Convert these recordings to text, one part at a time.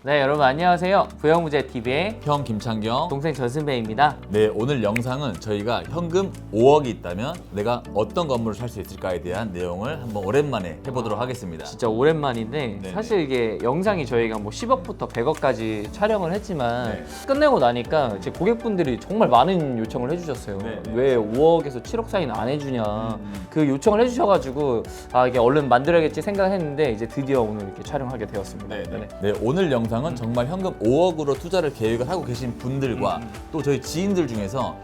네, 여러분 안녕하세요. 부영무제TV의 형 김창경. 동생 전승배입니다. 네, 오늘 영상은 저희가 현금 5억이 있다면 내가 어떤 건물을 살 수 있을까에 대한 내용을 한번 오랜만에 해보도록 하겠습니다. 진짜 오랜만인데 네네. 사실 이게 영상이 저희가 뭐 10억부터 100억까지 촬영을 했지만 네. 끝내고 나니까 제 고객분들이 정말 많은 요청을 해주셨어요. 네네. 왜 5억에서 7억 사이는 안 해주냐. 그 요청을 해주셔가지고 아 이게 얼른 만들어야겠지 생각했는데 이제 드디어 오늘 이렇게 촬영하게 되었습니다. 네, 오늘 영상은 정말 현금 5억으로 투자를 계획을 하고 계신 분들과 또 저희 지인들 중에서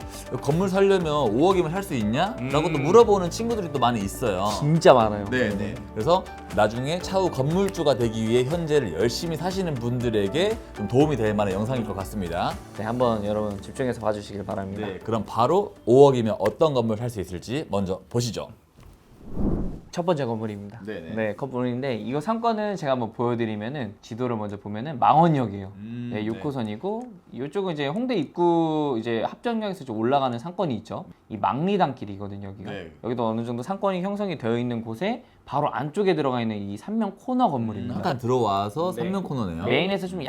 건물 사려면 5억이면 살 수 있냐? 라고 또 물어보는 친구들이 또 많이 있어요. 진짜 많아요. 네. 그래서 나중에 차후 건물주가 되기 위해 현재를 열심히 사시는 분들에게 좀 도움이 될 만한 영상일 것 같습니다. 네, 한번 여러분 집중해서 봐주시길 바랍니다. 네, 그럼 바로 5억이면 어떤 건물 살 수 있을지 먼저 보시죠. 첫 번째 건물입니다. 네네. 네, 건물인데 이거 상권은 제가 한번 보여드리면은 지도를 먼저 보면은 망원역이에요. 네, 6호선이고 이쪽은 이제 홍대 입구 이제 합정역에서 좀 올라가는 상권이 있죠. 이 망리단길이거든요, 여기가. 네. 여기도 어느 정도 상권이 형성이 되어 있는 곳에 바로 안쪽에 들어가 있는 이 삼면 코너 건물입니다. 잠깐 들어와서 네. 삼면 코너네요. 메인에서 좀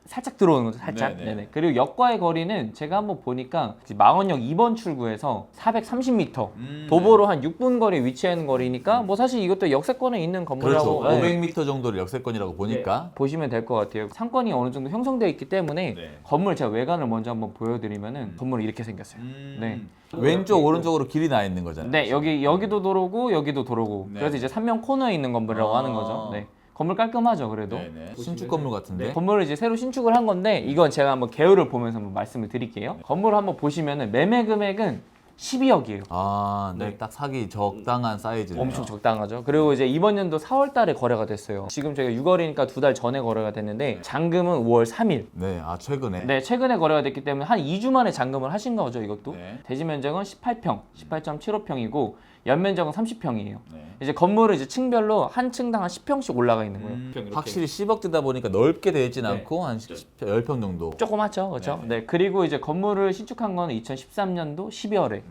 살짝 들어오는 거죠, 살짝. 네네. 네네. 그리고 역과의 거리는 제가 한번 보니까 망원역 2번 출구에서 430m, 도보로 한 6분 거리에 위치해 있는 거리니까 뭐 사실 이것도 역세권에 있는 건물이라고 그렇죠. 네. 500m 정도를 역세권이라고 보니까. 보시면 될 것 같아요. 상권이 어느 정도 형성되어 있기 때문에 네. 건물 제가 외관을 먼저 한번 보여드리면은 건물이 이렇게 생겼어요. 네. 왼쪽 오른쪽으로 길이 나 있는 거잖아요. 네, 여기도 도로고 여기도 도로고. 네. 그래서 이제 삼면 코너에 있는 건물이라고 하는 거죠. 네. 건물 깔끔하죠, 그래도. 네네. 신축 건물 같은데. 건물을 이제 새로 신축을 한 건데 이건 제가 한번 개요를 보면서 한번 말씀을 드릴게요. 건물을 한번 보시면은 매매 금액은 12억이에요. 아, 네. 네. 딱 사기 적당한 사이즈네요. 엄청 적당하죠. 그리고 이제 이번 연도 4월 달에 거래가 됐어요. 지금 저희가 6월이니까 2달 전에 거래가 됐는데 잔금은 5월 3일. 네, 아 최근에. 네, 최근에 거래가 됐기 때문에 한 2주 만에 잔금을 하신 거죠, 이것도. 네. 대지 면적은 18평, 18.75평이고 연면적은 30평이에요. 네. 이제 건물은 이제 층별로 한 층당 한 10평씩 올라가 있는 거예요. 확실히 10억대다 보니까 넓게 되어 있진 네. 않고 한 10평 정도. 조그맣죠, 그렇죠? 네. 그리고 이제 건물을 신축한 거는 2013년도 12월에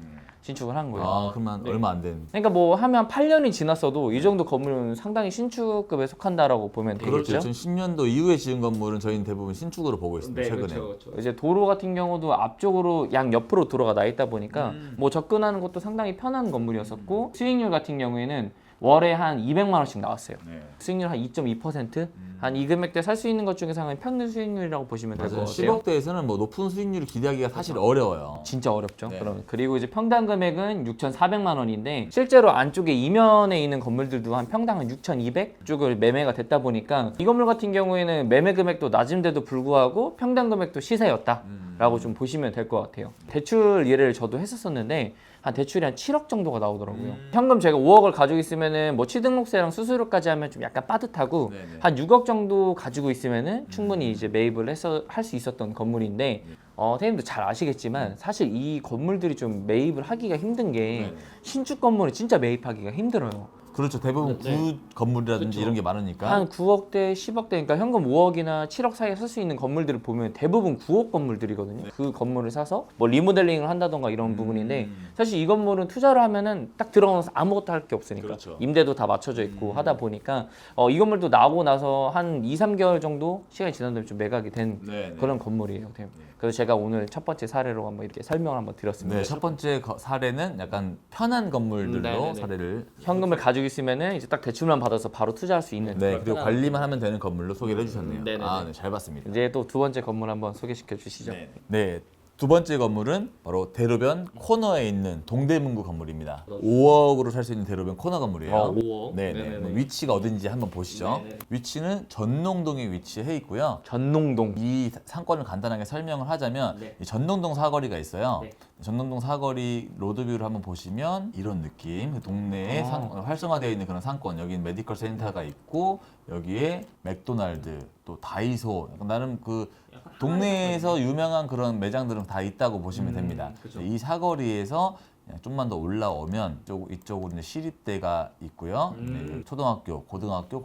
신축을 한 거예요. 아, 그러면 네. 얼마 안 된. 그러니까 뭐 하면 8년이 지났어도 이 정도 건물은 상당히 신축급에 속한다라고 보면 되겠죠. 그렇죠. 2010년도 이후에 지은 건물은 저희는 대부분 신축으로 보고 있습니다. 네, 최근에. 그렇죠. 이제 도로 같은 경우도 앞쪽으로 양 옆으로 도로가 나 있다 보니까 뭐 접근하는 것도 상당히 편한 건물이었었고 수익률 같은 경우에는 월에 한 200만 원씩 나왔어요. 네. 수익률 한 2.2%? 한 이 금액대 살 수 있는 것 중에서는 평균 수익률이라고 보시면 될 것 맞아요. 같아요. 10억대에서는 뭐 높은 수익률을 기대하기가 사실 어려워요. 진짜 어렵죠. 네. 그리고 이제 평당 금액은 6,400만 원인데 실제로 안쪽에 이면에 있는 건물들도 한 평당 한 6,200 쪽을 매매가 됐다 보니까 이 건물 같은 경우에는 매매 금액도 낮은데도 불구하고 평당 금액도 시세였다라고 좀 보시면 될 것 같아요. 대출 예를 저도 했었었는데 한 대출이 한 7억 정도가 나오더라고요. 현금 제가 5억을 가지고 있으면은 뭐 취등록세랑 수수료까지 하면 좀 약간 빠듯하고 네네. 한 6억 정도 가지고 있으면은 충분히 이제 매입을 해서 할 수 있었던 건물인데 선생님도 잘 아시겠지만 사실 이 건물들이 좀 매입을 하기가 힘든 게 신축 건물은 진짜 매입하기가 힘들어요. 그렇죠. 대부분 구 건물이라든지 그렇죠. 이런 게 많으니까. 한 9억대, 10억대, 그러니까 현금 5억이나 7억 사이에 살 수 있는 건물들을 보면 대부분 9억 건물들이거든요. 그 건물을 사서 뭐 리모델링을 한다던가 이런 부분인데 사실 이 건물은 투자를 하면은 딱 들어가서 아무것도 할 게 없으니까 그렇죠. 임대도 다 맞춰져 있고 하다 보니까 이 건물도 나오고 나서 한 2, 3개월 정도 시간이 지난 다음에 좀 매각이 된 네네. 그런 건물이에요. 그래서 제가 오늘 첫 번째 사례로 한번 이렇게 설명을 한번 드렸습니다. 네, 첫 번째 사례는 약간 편한 건물들로 네네네. 사례를. 현금을 가지고 있으면은 이제 딱 대출만 받아서 바로 투자할 수 있는 네, 그리고 관리만 하면 되는 건물로 소개를 해주셨네요. 네네네. 아, 네, 잘 봤습니다. 이제 또 두 번째 건물 한번 소개시켜 주시죠. 네, 두 번째 건물은 바로 대로변 코너에 있는 동대문구 건물입니다. 5억으로 살 수 있는 대로변 코너 건물이에요. 5억. 네, 네네네. 위치가 어딘지 한번 보시죠. 네네. 위치는 전농동에 위치해 있고요. 전농동. 이 상권을 간단하게 설명을 하자면 네. 이 전농동 사거리가 있어요. 네. 전농동 사거리 로드뷰를 한번 보시면 이런 느낌. 그 동네에 활성화되어 있는 그런 상권. 여기는 메디컬 센터가 있고 여기에 맥도날드, 또 다이소. 나름 그 동네에서 유명한 그런 매장들은 다 있다고 보시면 됩니다. 그죠. 이 사거리에서 좀만 더 올라오면 이쪽으로 이제 시립대가 있고요. 네, 초등학교, 고등학교,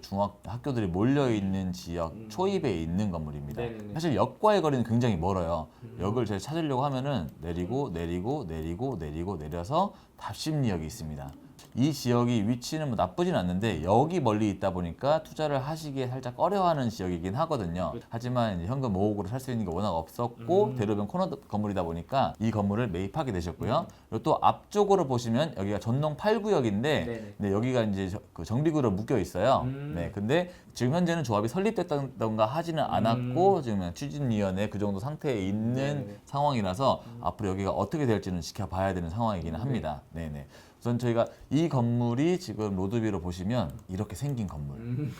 중학교 학교들이 몰려 있는 지역 초입에 있는 건물입니다. 네네네. 사실 역과의 거리는 굉장히 멀어요. 역을 제가 찾으려고 하면은 내리고 내려서 답심리역이 있습니다. 이 지역이 위치는 뭐 나쁘진 않는데 여기 멀리 있다 보니까 투자를 하시기에 살짝 꺼려하는 지역이긴 하거든요. 하지만 이제 현금 5억으로 살 수 있는 게 워낙 없었고 대로변 코너 건물이다 보니까 이 건물을 매입하게 되셨고요. 그리고 또 앞쪽으로 보시면 여기가 전농 8구역인데 네, 여기가 이제 그 정비구로 묶여 있어요. 네, 근데 지금 현재는 조합이 설립됐던가 하지는 않았고 지금 추진위원회 그 정도 상태에 있는 상황이라서 앞으로 여기가 어떻게 될지는 지켜봐야 되는 상황이기는 합니다. 네네. 우선 저희가 이 건물이 지금 로드뷰로 보시면 이렇게 생긴 건물.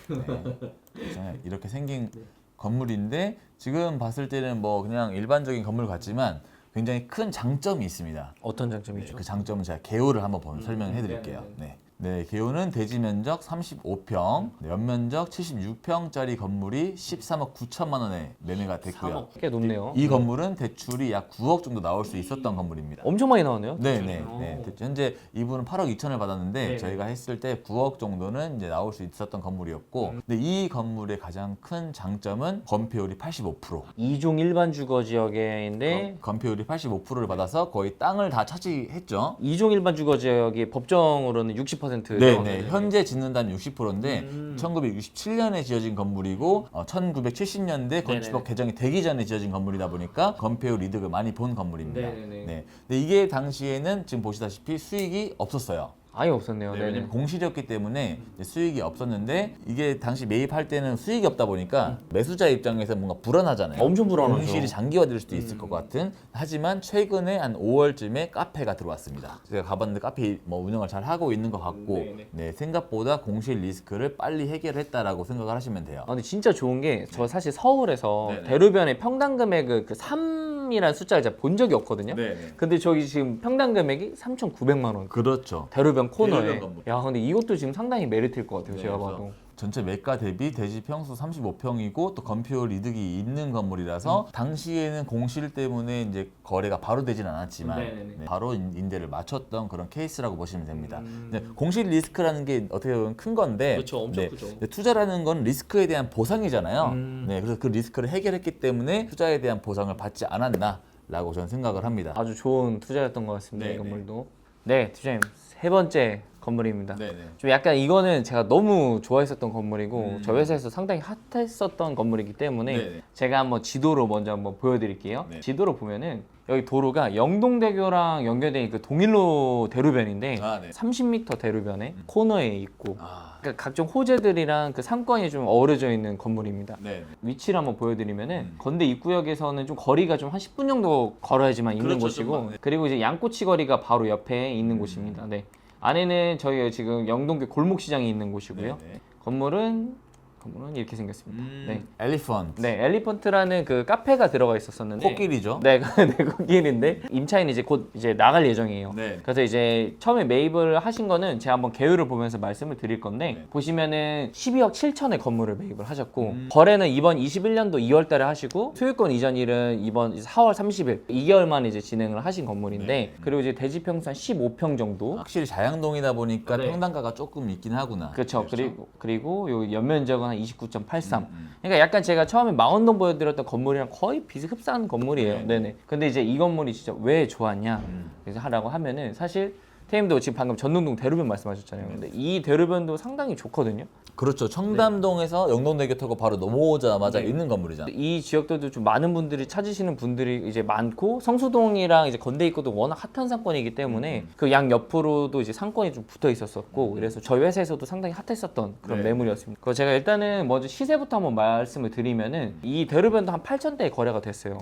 네. 이렇게 생긴 건물인데 지금 봤을 때는 뭐 그냥 일반적인 건물 같지만 굉장히 큰 장점이 있습니다. 어떤 장점이죠? 그 장점은 제가 개요를 한번 설명해 드릴게요. 네. 네, 개요는 대지 면적 35평, 연면적 76평짜리 건물이 13억 9천만 원에 매매가 됐고요. 꽤 높네요. 이 건물은 대출이 약 9억 정도 나올 수 있었던 건물입니다. 엄청 많이 나오네요. 네. 현재 이분은 8억 2천을 받았는데 저희가 했을 때 9억 정도는 이제 나올 수 있었던 건물이었고, 근데 이 건물의 가장 큰 장점은 건폐율이 85%. 2종 일반 주거 지역인데 건폐율이 85%를 받아서 거의 땅을 다 차지했죠. 2종 일반 주거 지역이 법정으로는 60%. 네. 현재 짓는다면 60%인데 1967년에 지어진 건물이고 1970년대 건축법 개정이 되기 전에 지어진 건물이다 보니까 건폐율 이득을 많이 본 건물입니다. 네. 근데 이게 당시에는 지금 보시다시피 수익이 없었어요. 아예 없었네요. 왜냐면 공실이었기 때문에 수익이 없었는데 이게 당시 매입할 때는 수익이 없다 보니까 매수자 입장에서 뭔가 불안하잖아요. 엄청 불안하죠. 공실이 장기화될 수도 있을 것 같은. 하지만 최근에 한 5월쯤에 카페가 들어왔습니다. 제가 가봤는데 카페 뭐 운영을 잘 하고 있는 것 같고 네, 생각보다 공실 리스크를 빨리 해결했다라고 생각을 하시면 돼요. 근데 진짜 좋은 게 저 사실 서울에서 대로변에 평당 금액을 그 3이라는 숫자를 제가 본 적이 없거든요. 근데 저기 지금 평당 금액이 3,900만 원. 그렇죠. 대로변 코너에. 대로변 건물. 야, 근데 이것도 지금 상당히 메리트일 것 같아요. 제가 봐도. 전체 매가 대비 대지 평수 35평이고 또 건폐율 이득이 있는 건물이라서 당시에는 공실 때문에 이제 거래가 바로 되진 않았지만 네, 바로 임대를 맞췄던 그런 케이스라고 보시면 됩니다. 네, 공실 리스크라는 게 어떻게 보면 큰 건데 그렇죠, 엄청 크죠. 네, 투자라는 건 리스크에 대한 보상이잖아요. 네, 그래서 그 리스크를 해결했기 때문에 투자에 대한 보상을 받지 않았나라고 저는 생각을 합니다. 아주 좋은 투자였던 것 같습니다. 이 건물도. 네, 투자님 세 번째 건물입니다. 좀 약간 이거는 제가 너무 좋아했었던 건물이고 저 회사에서 상당히 핫했었던 건물이기 때문에 제가 한번 지도로 먼저 한번 보여드릴게요. 지도로 보면은 여기 도로가 영동대교랑 연결된 그 동일로 대로변인데 30m 대로변에 코너에 있고 그러니까 각종 호재들이랑 그 상권이 좀 어우러져 있는 건물입니다. 위치를 한번 보여드리면은 건대 입구역에서는 좀 거리가 좀 한 10분 정도 걸어야지만 있는 곳이고 그리고 이제 양꼬치 거리가 바로 옆에 있는 곳입니다. 네. 안에는 저희가 지금 영동교 골목시장이 있는 곳이고요. 건물은 이렇게 생겼습니다. 네. 엘리펀트. 네, 엘리펀트라는 그 카페가 들어가 있었었는데 코끼리죠. 네, 네, 코끼리인데 임차인이 이제 곧 이제 나갈 예정이에요. 그래서 이제 처음에 매입을 하신 거는 제가 한번 개요를 보면서 말씀을 드릴 건데 보시면은 12억 7천의 건물을 매입을 하셨고 거래는 이번 21년도 2월 달에 하시고 소유권 이전일은 이번 4월 30일 2개월 만에 이제 진행을 하신 건물인데 그리고 이제 대지 평수 한 15평 정도. 확실히 자양동이다 보니까 평당가가 조금 있긴 하구나. 그렇죠. 그리고 요 연면적은 한 29.83. 그러니까 약간 제가 처음에 망원동 보여드렸던 건물이랑 거의 비슷흡사한 건물이에요. 네네. 근데 이제 이 건물이 진짜 왜 좋았냐? 그래서 하라고 하면은 사실 태임도 지금 방금 전동동 대로변 말씀하셨잖아요. 근데 이 대로변도 상당히 좋거든요. 그렇죠. 청담동에서 영동대교 타고 바로 넘어오자마자 있는 건물이잖아요. 이 지역들도 좀 많은 분들이 찾으시는 분들이 이제 많고 성수동이랑 이제 건대 입구도 워낙 핫한 상권이기 때문에 그 양 옆으로도 이제 상권이 좀 붙어 있었었고 그래서 저희 회사에서도 상당히 핫했었던 그런 매물이었습니다. 그래서 제가 일단은 먼저 시세부터 한번 말씀을 드리면은 이 대로변도 한 8천대에 거래가 됐어요.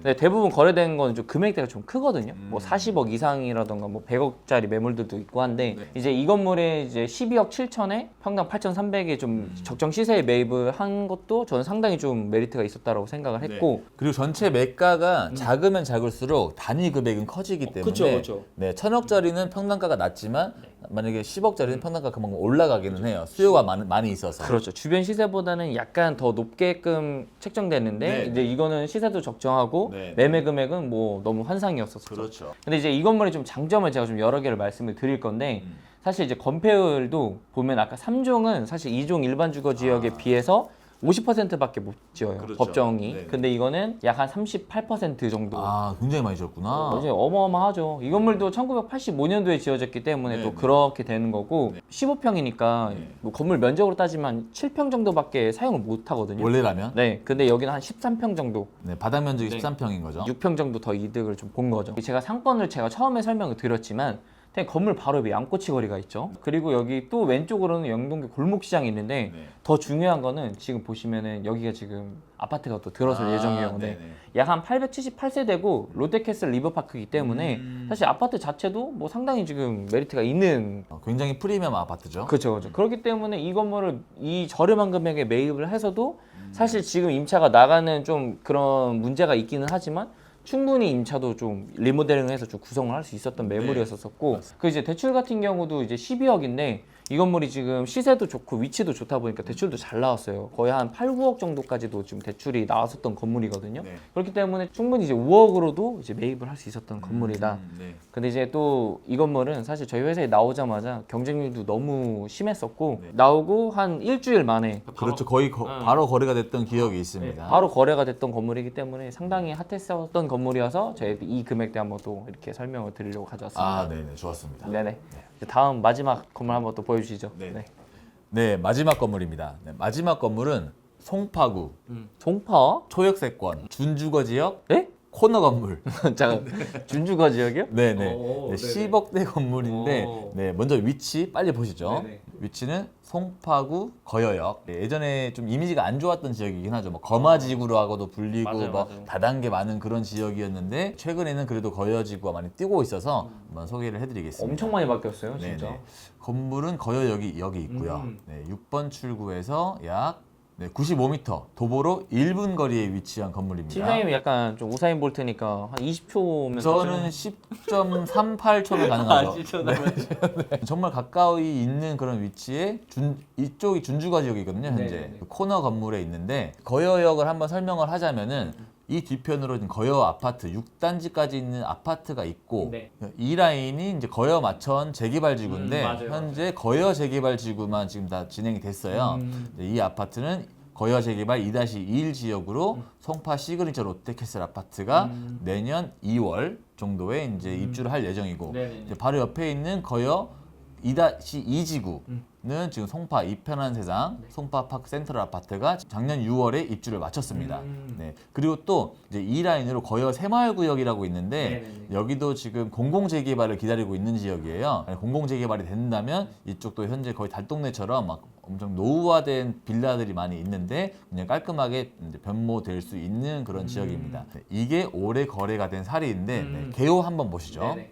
근데 대부분 거래된 건 좀 금액대가 좀 크거든요. 뭐 40억 이상이라던가 뭐 100억짜리 매물들도 있고 한데 이제 이 건물에 이제 12억 7천에 평당 8,300에 좀 적정 시세에 매입을 한 것도 저는 상당히 좀 메리트가 있었다라고 생각을 했고 그리고 전체 매가가 작으면 작을수록 단위 금액은 커지기 때문에 네, 1,000억짜리는 평당가가 낮지만 만약에 10억짜리는 평당가 그만큼 올라가기는 해요. 수요가 많이 있어서. 그렇죠. 주변 시세보다는 약간 더 높게끔 책정됐는데 이제 이거는 시세도 적정하고 매매 금액은 뭐 너무 환상이었었죠. 그렇죠. 근데 이제 이 건물의 좀 장점을 제가 좀 여러 개를 말씀을 드릴 건데 사실 이제 건폐율도 보면 아까 3종은 사실 2종 일반 주거 지역에 비해서 50%밖에 못 지어요. 그렇죠. 법정이. 네네. 근데 이거는 약 한 38% 정도. 아, 굉장히 많이 지었구나. 이제 어마어마하죠. 이 건물도 1985년도에 지어졌기 때문에 네, 또 네. 그렇게 되는 거고 네. 15평이니까 네. 뭐 건물 면적으로 따지면 7평 정도밖에 사용을 못 하거든요. 원래라면? 네, 근데 여기는 한 13평 정도, 네, 바닥 면적이 네. 13평인 거죠. 6평 정도 더 이득을 좀 본 거죠. 제가 상권을 제가 처음에 설명을 드렸지만 그냥 건물 바로 옆에 양꼬치 거리가 있죠. 그리고 여기 또 왼쪽으로는 영동교 골목시장이 있는데 네. 더 중요한 거는 지금 보시면은 여기가 지금 아파트가 또 들어설 예정이에요. 네. 네네. 약 한 878세대고 롯데캐슬 리버파크이기 때문에 사실 아파트 자체도 뭐 상당히 지금 메리트가 있는 굉장히 프리미엄 아파트죠. 그렇죠. 그렇기 때문에 이 건물을 이 저렴한 금액에 매입을 해서도 사실 지금 임차가 나가는 좀 그런 문제가 있기는 하지만 충분히 임차도 좀 리모델링을 해서 좀 구성을 할 수 있었던 매물이었었고 그 이제 대출 같은 경우도 이제 12억인데 이 건물이 지금 시세도 좋고 위치도 좋다 보니까 대출도 잘 나왔어요. 거의 한 8, 9억 정도까지도 지금 대출이 나왔었던 건물이거든요. 네. 그렇기 때문에 충분히 이제 5억으로도 이제 매입을 할 수 있었던 건물이다. 네. 근데 이제 또 이 건물은 사실 저희 회사에 나오자마자 경쟁률도 너무 심했었고 네. 나오고 한 일주일 만에 그렇죠. 거의 바로 거래가 됐던 기억이 있습니다. 바로 거래가 됐던 건물이기 때문에 상당히 핫했었던 건물이어서 저희 이 금액대 한번 또 이렇게 설명을 드리려고 가져왔습니다. 아, 네네, 좋았습니다. 네네. 이제 다음 마지막 건물 한번 또 보여주시죠. 네. 네, 마지막 건물입니다. 네, 마지막 건물은 송파구 송파? 초역세권 준주거 지역 예? 코너 건물. 잠깐 준주거 지역이요? 네네. 오, 네, 네네. 10억대 건물인데 오. 네, 먼저 위치 빨리 보시죠. 네네. 위치는 송파구 거여역. 네, 예전에 좀 이미지가 안 좋았던 지역이긴 하죠. 뭐 거마지구라고도 불리고 맞아요, 뭐 맞아요. 다단계 많은 그런 지역이었는데 최근에는 그래도 거여지구가 많이 뛰고 있어서 한번 소개를 해드리겠습니다. 엄청 많이 바뀌었어요, 진짜. 네네. 건물은 거여역이 여기 있고요. 네, 6번 출구에서 약 95m 도보로 1분 거리에 위치한 건물입니다. 팀장님이 약간 좀 우사인 볼트니까 한 20초면 저는 10.38초면 가능하죠. 네. 정말 가까이 있는 그런 위치에 이쪽이 준주거 지역이거든요. 현재 네네네. 그 코너 건물에 있는데 거여역을 한번 설명을 하자면은 이 뒤편으로 지금 거여 아파트 6단지까지 있는 아파트가 있고 네. 이 라인이 이제 거여 마천 재개발 지구인데 맞아요, 현재 거여 재개발 지구만 지금 다 진행이 됐어요. 이제 이 아파트는 거여 재개발 2-1 지역으로 송파 시그니처 롯데캐슬 아파트가 내년 2월 정도에 이제 입주를 할 예정이고 네네네. 이제 바로 옆에 있는 거여 2-2 지구는 지금 송파 이편한 세상 송파파크 센트럴 아파트가 작년 6월에 입주를 마쳤습니다. 네. 그리고 또 이제 이 라인으로 거여 새마을구역이라고 있는데 네네네. 여기도 지금 공공 재개발을 기다리고 있는 지역이에요. 공공 재개발이 된다면 이쪽도 현재 거의 달동네처럼 막 엄청 노후화된 빌라들이 많이 있는데 그냥 깔끔하게 이제 변모될 수 있는 그런 지역입니다. 네, 이게 올해 거래가 된 사례인데 네, 개요 한번 보시죠. 네네.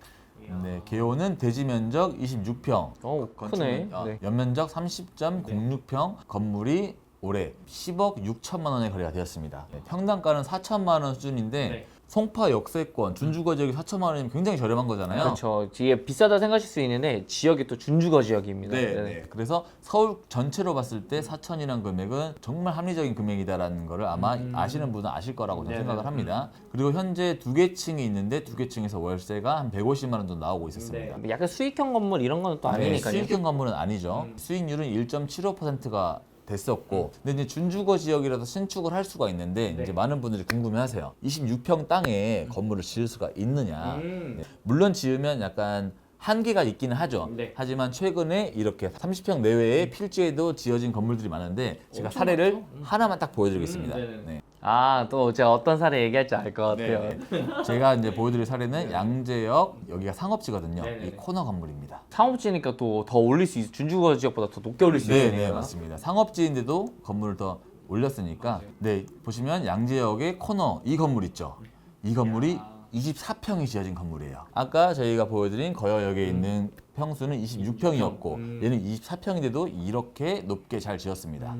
네, 개요는 대지 면적 26평, 크네. 네. 연면적 30.06평 건물이 올해 10억 6천만 원에 거래가 되었습니다. 네, 평당가는 4천만 원 수준인데 네. 송파 역세권 준주거 지역이 4천만 원이면 굉장히 저렴한 거잖아요. 그렇죠. 이게 비싸다 생각하실 수 있는데 지역이 또 준주거 지역입니다. 네, 네네. 네. 그래서 서울 전체로 봤을 때 4천이라는 금액은 정말 합리적인 금액이다라는 거를 아마 아시는 분은 아실 거라고 저는 네네. 생각을 합니다. 그리고 현재 2개 층이 있는데 2개 층에서 월세가 한 150만 원 정도 나오고 있었습니다. 네. 약간 수익형 건물 이런 거는 또 네, 아니니까요. 수익형 건물은 아니죠. 수익률은 1.75%가 됐었고 근데 이제 준주거 지역이라서 신축을 할 수가 있는데 네. 이제 많은 분들이 궁금해하세요. 26평 땅에 건물을 지을 수가 있느냐. 음. 네. 물론 지으면 약간 한계가 있기는 하죠. 네. 하지만 최근에 이렇게 30평 내외의 필지에도 지어진 건물들이 많은데 제가 엄청 사례를 많죠. 하나만 딱 보여드리겠습니다. 네네네. 네. 아, 또 제가 어떤 사례 얘기할지 알 것 같아요. 네. 제가 이제 보여드릴 사례는 양재역 여기가 상업지거든요. 네네네. 이 코너 건물입니다. 상업지니까 또 더 올릴 수 있, 준주거 지역보다 더 높게 올릴 수 네, 있으니까. 네, 맞습니다. 상업지인데도 건물을 더 올렸으니까 네, 보시면 양재역의 코너 이 건물 있죠. 이 건물이 24평이 지어진 건물이에요. 아까 저희가 보여드린 거여역에 있는 평수는 26평이었고 얘는 24평인데도 이렇게 높게 잘 지었습니다.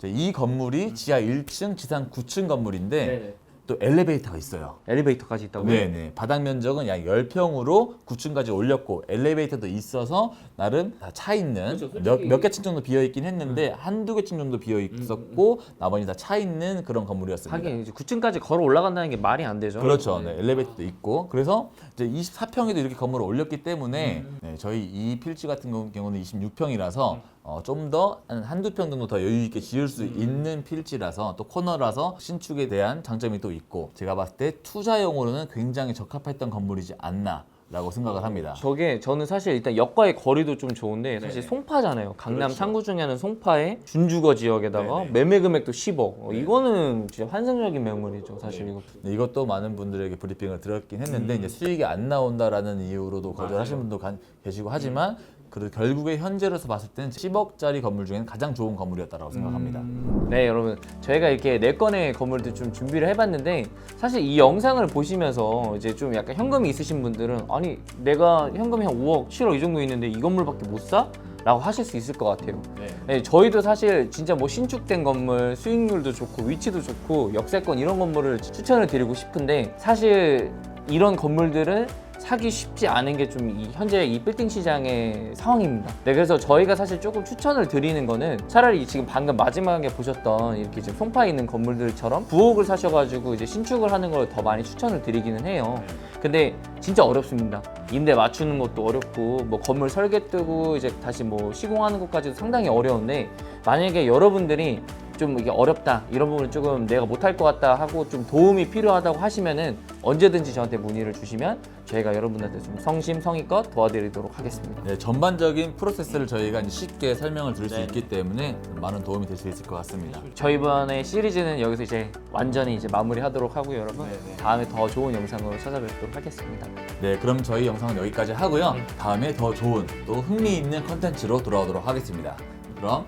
이 건물이 지하 1층, 지상 9층 건물인데 네네. 또 엘리베이터가 있어요. 엘리베이터까지 있다고요? 네네. 바닥 면적은 약 10평으로 9층까지 올렸고 엘리베이터도 있어서 나름 다 차 있는 그렇죠, 솔직히. 몇 개 층 정도 비어 있긴 했는데 한두 개 층 정도 비어 있었고 나머지 다 차 있는 그런 건물이었습니다. 하긴 이제 9층까지 걸어 올라간다는 게 말이 안 되죠. 그렇죠. 네, 엘리베이터도 있고 그래서 이제 24평에도 이렇게 건물을 올렸기 때문에 네, 저희 이 필지 같은 경우는 26평이라서 좀 더 한두 평 정도 더 여유 있게 지을 수 있는 필지라서 또 코너라서 신축에 대한 장점이 또 있고 제가 봤을 때 투자용으로는 굉장히 적합했던 건물이지 않나 라고 생각을 합니다. 저게 저는 사실 일단 역과의 거리도 좀 좋은데 사실 네네. 송파잖아요. 강남 그렇죠. 상구 중에 하는 송파의 준주거 지역에다가 네네. 매매 금액도 10억. 이거는 진짜 환상적인 매물이죠. 사실 이거. 네, 이것도 많은 분들에게 브리핑을 드렸긴 했는데 이제 수익이 안 나온다라는 이유로도 거절하시는 분도 계시고 하지만 그 결국에 현재로서 봤을 때는 10억짜리 건물 중에는 가장 좋은 건물이었다고 생각합니다. 네, 여러분 저희가 이렇게 4건의 건물들 좀 준비를 해봤는데 사실 이 영상을 보시면서 이제 좀 약간 현금이 있으신 분들은 아니 내가 현금이 한 5억, 7억 이 정도 있는데 이 건물밖에 못 사? 라고 하실 수 있을 것 같아요. 네, 저희도 사실 진짜 뭐 신축된 건물 수익률도 좋고 위치도 좋고 역세권 이런 건물을 추천을 드리고 싶은데 사실 이런 건물들을 사기 쉽지 않은 게 좀 현재 이 빌딩 시장의 상황입니다. 네, 그래서 저희가 사실 조금 추천을 드리는 거는 차라리 지금 방금 마지막에 보셨던 이렇게 지금 송파에 있는 건물들처럼 부옥을 사셔가지고 이제 신축을 하는 걸 더 많이 추천을 드리기는 해요. 근데 진짜 어렵습니다. 임대 맞추는 것도 어렵고 뭐 건물 설계 뜨고 이제 다시 뭐 시공하는 것까지도 상당히 어려운데 만약에 여러분들이 좀 이게 어렵다 이런 부분 조금 내가 못할 것 같다 하고 좀 도움이 필요하다고 하시면은 언제든지 저한테 문의를 주시면 저희가 여러분한테 좀 성심성의껏 도와드리도록 하겠습니다. 네, 전반적인 프로세스를 저희가 이제 쉽게 설명을 드릴 수 있기 때문에 많은 도움이 될 수 있을 것 같습니다. 저희 이번에 시리즈는 여기서 이제 완전히 이제 마무리하도록 하고요, 여러분. 다음에 더 좋은 영상으로 찾아뵙도록 하겠습니다. 네, 그럼 저희 영상은 여기까지 하고요. 다음에 더 좋은 또 흥미있는 컨텐츠로 돌아오도록 하겠습니다. 그럼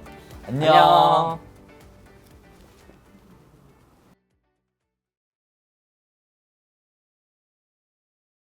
안녕. 안녕.